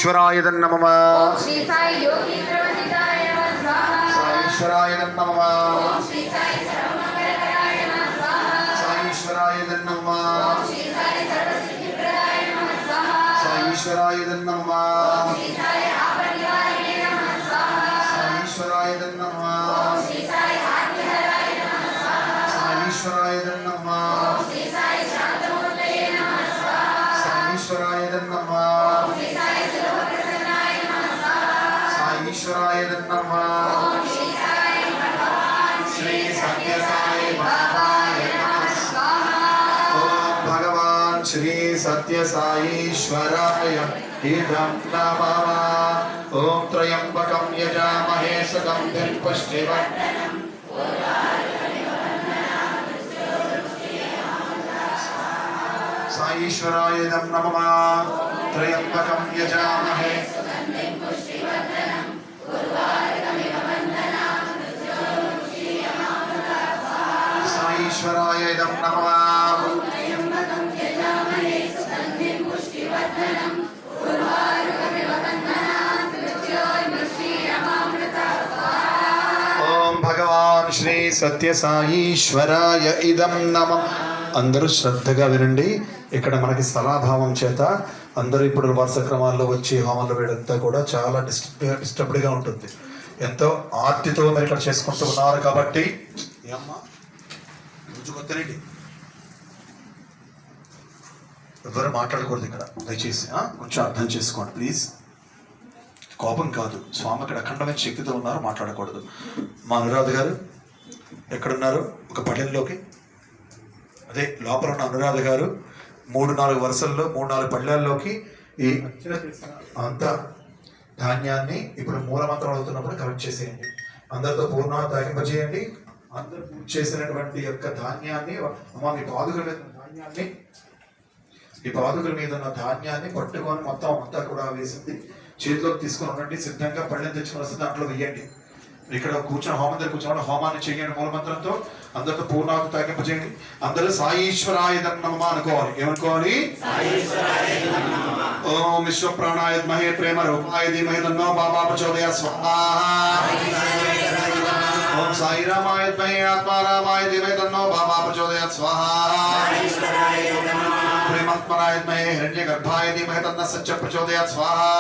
సాईश्वराय नमः ओम श्री साई योगींद्र वंदिताय नमः स्वाहा साईश्वराय नमः ओम श्री साई सर्वमंगलकराय नमः स्वाहा साईश्वराय नमः ओम श्री साई सर्वसिद्धिप्रदाय नमः स्वाहा साईश्वराय नमः ओम श्री साई आपनिवारणे नमः स्वाहा साईश्वराय नमः ओम श्री साई आत्महराय नमः स्वाहा साईश्वराय नमः ओम श्री साई शांतमूर्तये नमः स्वाहा साईश्वराय नमः ओम श्री साई सर्वप्रसन्नाय नमः स्वाहा साईश्वराय नमः ओम श्री साई भगवान श्री सत्य साई बाबाय नमः स्वाहा ओम भगवान श्री सत्य साईश्वराय इदं नमः ओम त्र्यंबकं यजामहे सुगन्धिं पुष्टिवर्धनम् साईश्वराय नमः त्र्यंबकं यजामहे साईश्वराय नमः ఓం భగవాన్ శ్రీ సత్య సాయీశ్వరాయ ఇదం నమః. అందరూ శ్రద్ధగా వినండి. ఇక్కడ మనకి స్థలాభావం చేత అందరూ ఇప్పుడు వరుస క్రమాల్లో వచ్చి హోమాలు వేయడంతా కూడా చాలా డిస్టర్బ్డ్గా ఉంటుంది. ఎంతో ఆర్తితో మీరు ఇక్కడ చేసుకుంటూ ఉన్నారు కాబట్టి ఎవరు మాట్లాడకూడదు ఇక్కడ, దయచేసి కొంచెం అర్థం చేసుకోండి ప్లీజ్. కోపం కాదు, స్వామి ఇక్కడ అఖండమైన శక్తితో ఉన్నారు, మాట్లాడకూడదు. మా అనురాధ గారు ఎక్కడున్నారు? ఒక పళ్ళెంలోకి, అదే లోపల ఉన్న అనురాధ గారు 3-4 వరుసల్లో 3-4 పళ్ళెల్లోకి ఈ అంతా ధాన్యాన్ని ఇప్పుడు మూలమంత్రం అవుతున్నప్పుడు కలెక్ట్ చేసేయండి. అందరితో పూర్ణ తాగింపజేయండి. అందరూ పూజ చేసినటువంటి యొక్క ధాన్యాన్ని అమ్మ మీ పాదుకల మీద ధాన్యాన్ని, ఈ పాదుకల మీద ఉన్న ధాన్యాన్ని పట్టుకొని మొత్తం అంతా కూడా వేసింది చేతిలోకి తీసుకొని ఉండండి. సిద్ధంగా పళ్ళెం తెచ్చుకొని వస్తుంది, దాంట్లో వెయ్యండి. ఇక్కడ కూర్చొని హోమం దగ్గర కూర్చోండి, హోమాన్ని చేయండి మూలమంత్రంతో. అందరితో పూర్ణాహుతి తాగింపజేయండి. అందరూ సాయీశ్వరాయ నమః అనుకోవాలి. ఏమనుకోవాలి? ఓం విశ్వ ప్రాణాయ మహే ప్రేమ రూపాయ ధీమహి తన్నో బాబా ప్రచోదయాత్ స్వాహా. ఓం సాయిరామాయ మహే ఆత్మారామాయ ధీమహి తన్నో బాబా ప్రచోదయాత్ స్వాహా. ప్రేమాత్మరాయ మహే హిరణ్యగర్భాయ ధీమహి తన్నో సత్య ప్రచోదయాత్ స్వాహా.